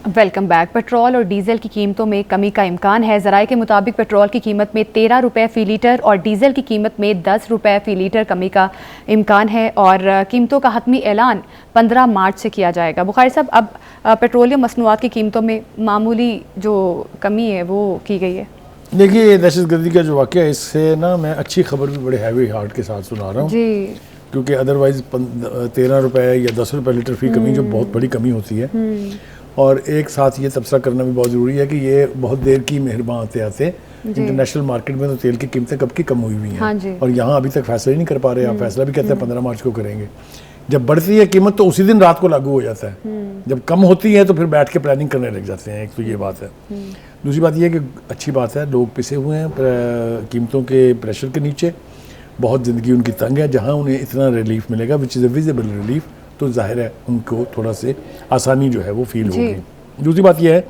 Welcome back. Petrol और diesel की कीमतों में कमी का इम्कान है। ज़राए के मुताबिक पेट्रोल की कीमत में 13 रुपये फ़ी लीटर और डीजल की कीमत में 10 रुपये फ़ी लीटर कमी का इम्कान है और कीमतों का हतमी ऐलान 15 मार्च से किया जाएगा। बुखारी साहब, अब पेट्रोलियम मसनूआत की कीमतों में मामूली जो कमी है वो की गई है। देखिए, ये दहशतगर्दी का जो वाक़या है, इससे ना मैं अच्छी खबर भी बड़े हैवी हार्ट के साथ सुना रहा हूँ जी, क्योंकि अदरवाइज़ 13 रुपये या 10 रुपये लीटर फ़ी कमी जो बहुत बड़ी कमी होती है। और एक साथ ये तबसरा करना भी बहुत ज़रूरी है कि ये बहुत देर की मेहरबान आते आते इंटरनेशनल मार्केट में तो तेल की कीमतें कब की कम हुई हुई हैं। हाँ, और यहाँ अभी तक फैसला ही नहीं कर पा रहे। आप फैसला भी कहते हैं 15 मार्च को करेंगे। जब बढ़ती है कीमत तो उसी दिन रात को लागू हो जाता है। जब कम होती है तो फिर बैठ के प्लानिंग करने लग जाते हैं। एक तो ये बात है। दूसरी बात यह है कि अच्छी बात है, लोग पिसे हुए हैं कीमतों के प्रेशर के नीचे। बहुत ज़िंदगी उनकी तंग है। जहाँ उन्हें इतना रिलीफ मिलेगा which is a visible relief, तो जाहिर है उनको थोड़ा से आसानी जो है वो फील होगी। दूसरी बात यह है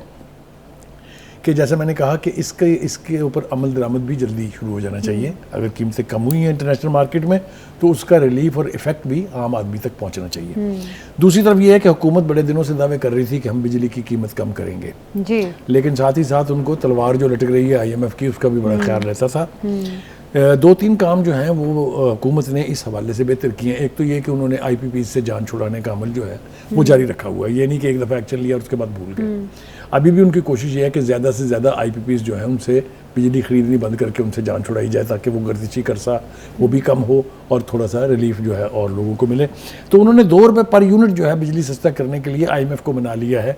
कि जैसे मैंने कहा कि इसके ऊपर अमल दरामद भी जल्दी शुरू हो जाना चाहिए। अगर कीमतें कम हुई हैं इंटरनेशनल मार्केट में तो उसका रिलीफ और इफेक्ट भी आम आदमी तक पहुंचना चाहिए। दूसरी तरफ यह है कि हुकूमत बड़े दिनों से दावे कर रही थी कि हम बिजली की कीमत कम करेंगे जी, लेकिन साथ ही साथ उनको तलवार जो लटक रही है IMF की, उसका भी बड़ा ख्याल रहता था। 2-3 काम जो हैं वो हुकूमत ने इस हवाले से बेहतर किए हैं। एक तो ये कि उन्होंने IPPs से जान छुड़ाने का अमल जो है वो जारी रखा हुआ है। ये नहीं कि एक दफ़ा एक्शन लिया और उसके बाद भूल गए। अभी भी उनकी कोशिश ये है कि ज़्यादा से ज़्यादा IPPs जो है उनसे बिजली खरीदनी बंद करके उनसे जान छुड़ाई जाए, ताकि वो गर्दिशी कर्जा वो भी कम हो और थोड़ा सा रिलीफ जो है और लोगों को मिले। तो उन्होंने 2 रुपये पर यूनिट जो है बिजली सस्ता करने के लिए IMF को मना लिया है,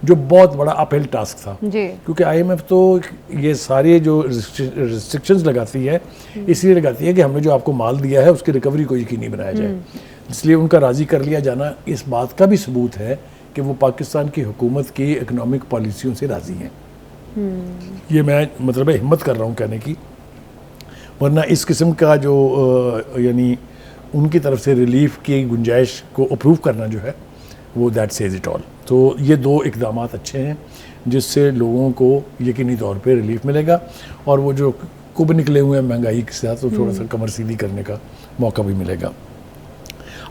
जो बहुत बड़ा अपहिल टास्क था क्योंकि IMF तो ये सारे जो रिस्ट्रिक्शंस लगाती है इसलिए लगाती है कि हमने जो आपको माल दिया है उसकी रिकवरी को यकीनी बनाया जाए। इसलिए उनका राज़ी कर लिया जाना इस बात का भी सबूत है कि वो पाकिस्तान की हुकूमत की इकनॉमिक पॉलिसियों से राज़ी हैं। ये मैं मतलब हिम्मत कर रहा हूँ कहने की, वरना इस किस्म का जो यानी उनकी तरफ से रिलीफ की गुंजाइश को अप्रूव करना जो है वो दैट सेज इट ऑल। तो ये 2 इकदाम अच्छे हैं जिससे लोगों को यकीनी तौर पे रिलीफ मिलेगा और वो जो कुब निकले हुए हैं महंगाई के साथ तो थोड़ा सा कमर सीधी करने का मौका भी मिलेगा।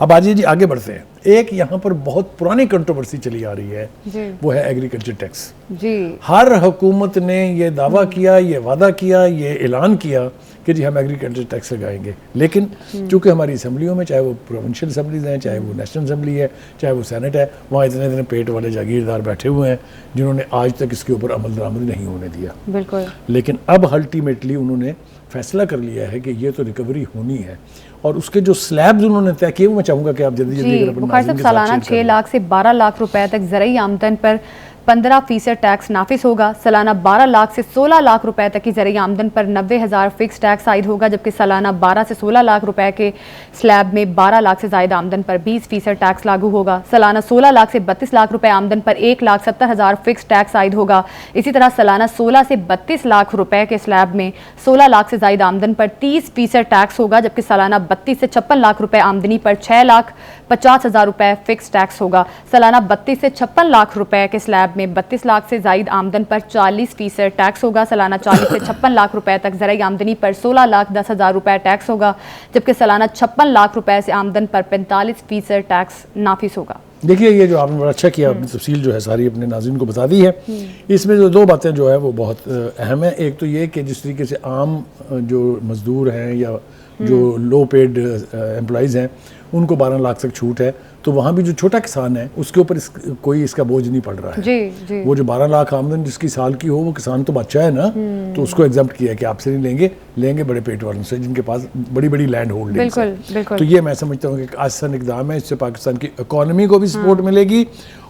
अब आजिए जी आगे बढ़ते हैं। एक यहाँ पर बहुत पुरानी कंट्रोवर्सी चली आ रही है वो है एग्रीकल्चर टैक्स जी। हर हुकूमत ने ये दावा किया, ये वादा किया, ये ऐलान किया कि जी हम एग्रीकल्चर टैक्स लगाएंगे, लेकिन चूँकि हमारी असम्बलियों में, चाहे वो प्रोविंशियल असम्बलीज हैं, चाहे वो नेशनल असम्बली है, चाहे वो सेनेट है, वहाँ इतने इतने पेट वाले जागीरदार बैठे हुए हैं जिन्होंने आज तक इसके ऊपर अमल दरामद नहीं होने दिया। बिल्कुल। लेकिन अब अल्टीमेटली उन्होंने फैसला कर लिया है कि ये तो रिकवरी होनी है और उसके जो स्लैब्स उन्होंने तय किए वो मैं चाहूँगा कि आप जल्दी सालाना 6 लाख से 12 लाख रुपए तक ज़रूरी आमदन पर 15% टैक्स नाफिस होगा। सालाना 12 लाख से 16 लाख रुपए तक की ज़रूरी आमदन पर 90,000 फिक्स टैक्स आयद होगा, जबकि सालाना 12 से 16 लाख रुपए के स्लैब में 12 लाख से ज़ायद आमदन पर 20% टैक्स लागू होगा। सालाना 16 लाख से 32 लाख रुपए आमदन पर 1,70,000 फिक्स टैक्स आयद होगा। इसी तरह सालाना 16 से 32 लाख रुपए के स्लैब में 16 लाख से ज़ायद आमदन पर 30% टैक्स होगा, जबकि सालाना 32 से 56 लाख रुपए आमदनी पर 6,50,000 रुपए फिक्स टैक्स होगा। सालाना 32 से 56 लाख रुपए के स्लैब में 32 लाख से ज़ायद आमदन पर 40% टैक्स होगा। सालाना 40 से 56 लाख रुपए तक ज़रूरी आमदनी पर 16,10,000 रुपए टैक्स होगा, जबकि सालाना 56 लाख रुपए से आमदन पर 45% टैक्स नाफिस होगा। देखिए, ये जो आपने बड़ा अच्छा किया, अपनी तफसील जो है सारी अपने नाज़रीन को बता दी है। इसमें जो 2 बातें जो है वो बहुत अहम है। एक तो ये कि जिस तरीके से आम जो मजदूर हैं या जो लो पेड एम्प्लॉइज़ हैं उनको 12 लाख तक छूट है, तो वहाँ भी जो छोटा किसान है उसके ऊपर कोई इसका बोझ नहीं पड़ रहा है जी। वो जो 12 लाख आमदन जिसकी साल की हो वो किसान तो बच्चा है ना, तो उसको एग्जम्प्ट किया है कि आपसे नहीं लेंगे बड़े पेट वालों से जिनके पास बड़ी बड़ी लैंड होल्डिंग्स है। तो ये मैं समझता हूँ कि आसान इकदाम है। इससे पाकिस्तान की इकॉनमी को भी सपोर्ट मिलेगी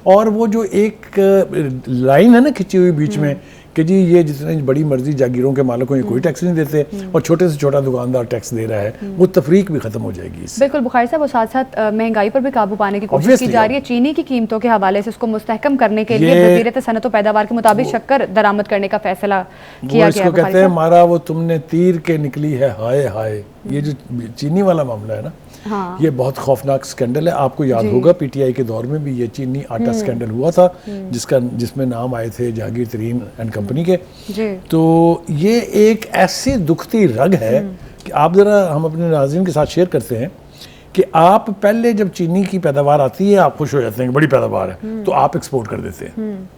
और वो जो एक लाइन है ना खिंची हुई बीच में कि जी ये जितने बड़ी मर्जी जागीरों के मालिकों ये कोई टैक्स नहीं देते और छोटे से छोटा दुकानदार टैक्स दे रहा है, वो तफरीक भी खत्म हो जाएगी इससे। बिल्कुल बुखारी साहब, वो साथ साथ महंगाई पर भी काबू पाने की कोशिश की जा रही है। चीनी की कीमतों के हवाले से उसको मुस्तहकम करने के लिए वज़ीरत सनअत व पैदावार के मुताबिक शक्कर दरामद करने का फैसला किया गया है। कहते हैं मारा वो तुमने तीर के निकली है हाय हाय। ये जो चीनी वाला मामला है ना, हाँ। ये बहुत खौफनाक स्कैंडल है। आपको याद होगा PTI के दौर में भी ये चीनी आटा स्कैंडल हुआ था जिसमें नाम आए थे जहांगीर तरीन एंड कंपनी के। तो ये एक ऐसी दुखती रग है कि आप ज़रा हम अपने नाज़रीन के साथ शेयर करते हैं कि आप पहले जब चीनी की पैदावार आती है आप खुश हो जाते हैं कि बड़ी पैदावार है, तो आप एक्सपोर्ट कर देते हैं।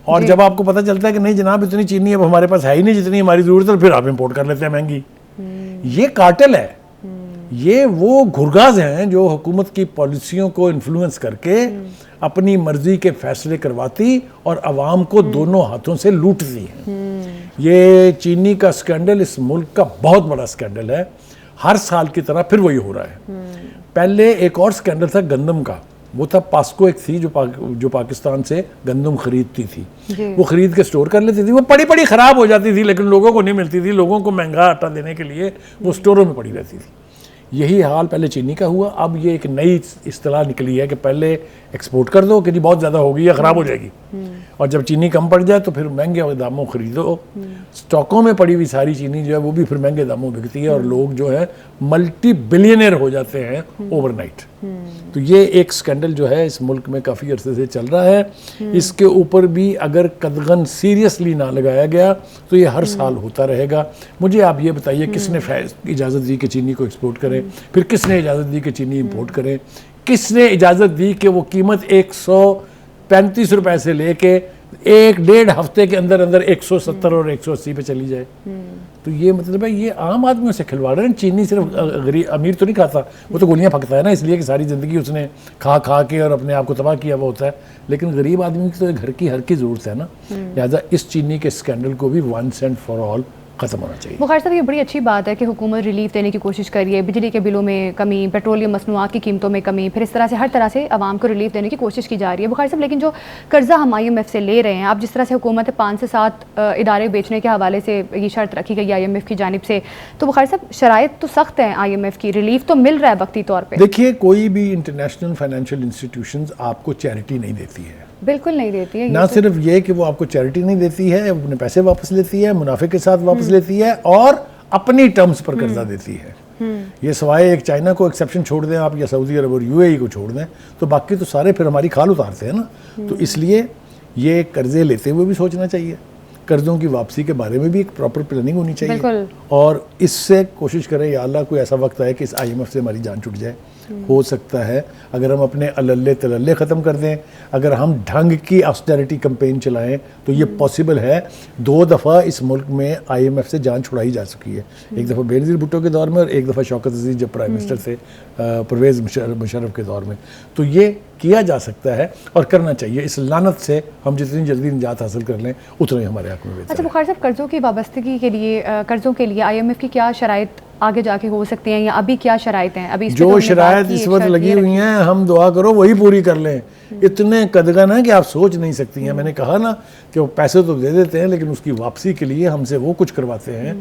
और जब आपको पता चलता है कि नहीं जनाब इतनी चीनी अब हमारे पास है ही नहीं जितनी हमारी जरूरत है, फिर आप इंपोर्ट कर लेते हैं महंगी। ये कार्टेल है, ये वो घुरगाज हैं जो हुकूमत की पॉलिसियों को इन्फ्लुएंस करके अपनी मर्जी के फैसले करवाती और अवाम को दोनों हाथों से लूटती है। ये चीनी का स्कैंडल इस मुल्क का बहुत बड़ा स्कैंडल है, हर साल की तरह फिर वही हो रहा है। पहले एक और स्कैंडल था गंदम का, वो था पास्को एक थी जो पाकिस्तान से गंदम खरीदती थी, वो खरीद के स्टोर कर लेती थी, वो पड़ी पड़ी खराब हो जाती थी लेकिन लोगों को नहीं मिलती थी, लोगों को महंगा आटा देने के लिए वो स्टोरों में पड़ी रहती थी। यही हाल पहले चीनी का हुआ। अब ये एक नई इस्तेलाह निकली है कि पहले एक्सपोर्ट कर दो कि जी बहुत ज़्यादा होगी या ख़राब हो जाएगी, और जब चीनी कम पड़ जाए तो फिर महंगे दामों खरीदो। स्टॉकों में पड़ी हुई सारी चीनी जो है वो भी फिर महंगे दामों बिकती है और लोग जो है मल्टी बिलियनर हो जाते हैं ओवरनाइट। तो ये एक स्कैंडल जो है इस मुल्क में काफ़ी अरसे से चल रहा है। इसके ऊपर भी अगर कदगन सीरियसली ना लगाया गया तो ये हर साल होता रहेगा। मुझे आप ये बताइए किसने इजाज़त दी कि चीनी को एक्सपोर्ट करें, फिर किसने इजाज़त दी कि चीनी इंपोर्ट करें, किसने इजाज़त दी कि वो कीमत 135 रुपए से लेके 1-1.5 हफ्ते के अंदर अंदर 170 और 180 पे चली जाए। तो ये मतलब है ये आम आदमियों से खिलवाड़ रहे हैं। चीनी सिर्फ गरीब अमीर तो नहीं खाता, वो तो गोलियां फकता है ना, इसलिए कि सारी ज़िंदगी उसने खा खा के और अपने आप को तबाह किया हुआ होता है। लेकिन गरीब आदमी की तो घर की हर की ज़रूरत है ना, लिहाजा इस चीनी के स्कैंडल को भी वंस एंड फॉर ऑल खत्म होना चाहिए। बुखार साहब ये बड़ी अच्छी बात है कि हुकूमत रिलीफ देने की कोशिश कर रही है, बिजली के बिलों में कमी, पेट्रोलियम मसनूआत की कीमतों में कमी, फिर इस तरह से हर तरह से आवाम को रिलीफ देने की कोशिश की जा रही है। बुखार साहब लेकिन जो कर्जा हम IMF से ले रहे हैं, अब जिस तरह से हुकूमत 5 से 7 इदारे बेचने के हवाले से ये शर्त रखी गई IMF की जानिब से, तो बुखार साहब शराइत तो सख्त हैं IMF की, रिलीफ तो मिल रहा है वक्ती तौर पर। देखिए कोई भी इंटरनेशनल फाइनेंशियल इंस्टीट्यूशंस आपको चैरिटी नहीं देती है, बिल्कुल नहीं देती है। ना सिर्फ ये कि वो आपको चैरिटी नहीं देती है, अपने पैसे वापस लेती है, मुनाफे के साथ वापस लेती है और अपनी टर्म्स पर कर्जा देती है। ये सवाए एक चाइना को एक्सेप्शन छोड़ दें आप या सऊदी अरब और UAE को छोड़ दें तो बाकी तो सारे फिर हमारी खाल उतारते हैं ना। तो इसलिए ये कर्जे लेते हुए भी सोचना चाहिए, कर्जों की वापसी के बारे में भी एक प्रॉपर प्लानिंग होनी चाहिए और इससे कोशिश करें या अल्लाह कोई ऐसा वक्त आए कि इस IMF से हमारी जान छूट जाए। हो सकता है अगर हम अपने अल्ले तलल्ले ख़त्म कर दें, अगर हम ढंग की ऑस्टेरिटी कैंपेन चलाएं तो ये पॉसिबल है। 2 दफ़ा इस मुल्क में IMF से जान छुड़ाई जा चुकी है, एक दफ़ा बेनज़ीर भुट्टो के दौर में और एक दफ़ा शौकत अजीज़ जब प्राइम मिनिस्टर थे परवेज़ मुशर्रफ के दौर में। तो ये किया जा सकता है और करना चाहिए। इस लानत से हम जितनी जल्दी निजात हासिल कर लें उतना ही हमारे हक़ में बेहतर है। अच्छा बुखार साहब, कर्ज़ों की वाबस्तगी के लिए कर्ज़ों के लिए IMF की क्या शराइत आगे जाके हो सकती हैं या अभी क्या शराइत हैं? अभी जो शराइत इस वक्त लगी हुई हैं हम दुआ करो वही पूरी कर लें। इतने कदगन है कि आप सोच नहीं सकती हैं। मैंने कहा ना कि वो पैसे तो दे देते हैं लेकिन उसकी वापसी के लिए हमसे वो कुछ करवाते हैं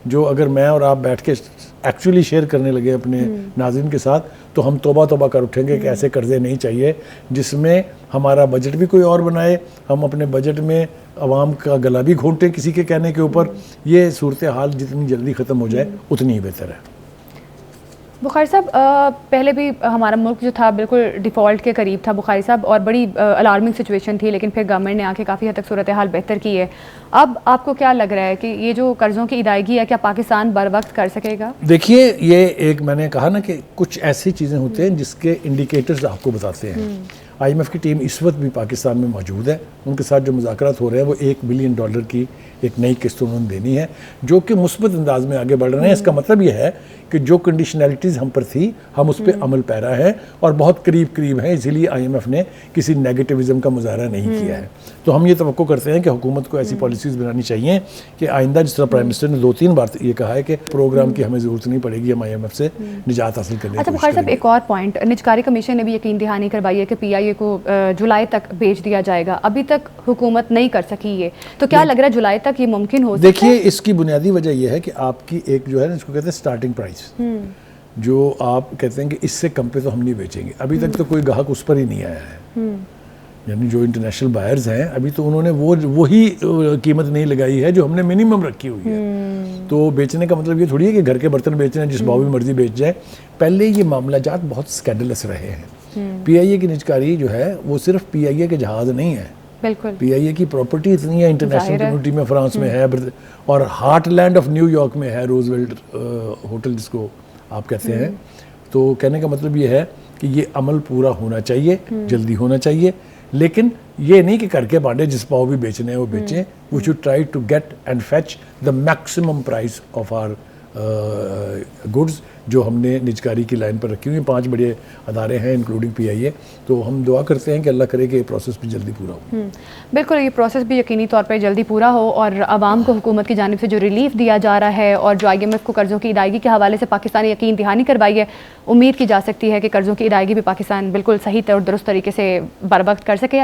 जो अगर मैं और आप बैठ के एक्चुअली शेयर करने लगे अपने नाज़रीन के साथ तो हम तौबा तौबा कर उठेंगे कि ऐसे कर्जे नहीं चाहिए जिसमें हमारा बजट भी कोई और बनाए, हम अपने बजट में अवाम का गला भी घोंटें किसी के कहने के ऊपर। ये सूरत हाल जितनी जल्दी ख़त्म हो जाए उतनी ही बेहतर है। बुखारी साहब, पहले भी हमारा मुल्क जो था बिल्कुल डिफ़ॉल्ट के करीब था बुखारी साहब, और बड़ी अलार्मिंग सिचुएशन थी, लेकिन फिर गवर्नमेंट ने आके काफ़ी हद तक सूरत हाल बेहतर की है। अब आपको क्या लग रहा है कि ये जो कर्ज़ों की अदायगी है क्या पाकिस्तान बर वक्त कर सकेगा? देखिए ये एक मैंने कहा ना कि कुछ ऐसी चीज़ें होती हैं जिसके इंडिकेटर्स आपको बताते हैं। IMF की टीम इस वक्त भी पाकिस्तान में मौजूद है, उनके साथ जो मुज़ाकरात हो रहे हैं वो $1 बिलियन की एक नई किस्त उन्होंने देनी है जो कि मुस्बत अंदाज में आगे बढ़ रहे हैं। इसका मतलब ये है कि जो कंडीशनैलिटीज़ हम पर थी हम उस पर अमल पैरा है और बहुत करीब करीब हैं, इसीलिए IMF ने किसी नेगेटिविज़म का मुजाहरा नहीं किया है। तो हम ये तवक्को करते हैं कि हुकूमत को ऐसी पॉलिसीज़ बनानी चाहिए कि आइंदा जिस तरह प्राइम मिनिस्टर ने 2-3 बार ये कहा है कि प्रोग्राम की हमें ज़रूरत नहीं पड़ेगी, हम IMF से निजात हासिल करने की अच्छा बुखारी साहब, एक और पॉइंट, निजकारी कमीशन ने भी यकीन दहानी करवाई है कि PIA को जुलाई तक भेज दिया जाएगा। अभी तक हुकूमत नहीं कर सकी ये, तो क्या लग रहा है जुलाई तक ये मुमकिन हो सकता है? देखिए इसकी बुनियादी वजह यह है कि आपकी एक जो है ना इसको कहते हैं स्टार्टिंग प्राइस, जो आप कहते हैं कि इससे कम पे तो हम नहीं बेचेंगे। अभी तक तो कोई ग्राहक उस पर ही नहीं आया है, यानी जो इंटरनेशनल बायर्स हैं अभी तो उन्होंने वही कीमत नहीं लगाई है जो हमने मिनिमम रखी हुई है। तो बेचने का मतलब ये थोड़ी है कि घर के बर्तन बेच रहे हैं जिस भाव में मर्जी बेच जाए। पहले ये मामला जात बहुत स्कैंडलस रहे हैं। PIA की निजकारी जो है वो सिर्फ PIA के जहाज नहीं है, बिल्कुल PIA की प्रॉपर्टी इतनी है इंटरनेशनल कम्युनिटी में, फ्रांस में है और हार्टलैंड ऑफ न्यूयॉर्क में है रोजवेल्ट होटल जिसको आप कहते हैं। तो कहने का मतलब ये है कि ये अमल पूरा होना चाहिए, जल्दी होना चाहिए, लेकिन ये नहीं कि करके बांटे, जिस पाव भी बेचने हैं वो बेचें। We should try to get and fetch the maximum price of our goods जो हमने निजकारी की लाइन पर रखी हुई हैं। 5 बड़े अदारे हैं इंक्लूडिंग PIA, तो हम दुआ करते हैं कि अल्लाह करे कि ये प्रोसेस भी जल्दी पूरा हो। बिल्कुल, ये प्रोसेस भी यकीनी तौर पर जल्दी पूरा हो और आवाम को हुकूमत की जानिब से जो रिलीफ दिया जा रहा है और जो IMF को कर्ज़ों की अदायगी के हवाले से पाकिस्तान ने यकीन दहानी करवाई है, उम्मीद की जा सकती है कि कर्ज़ों की अदायगी भी पाकिस्तान बिल्कुल सही और दुरुस्त तरीके से बर वक्त कर सके।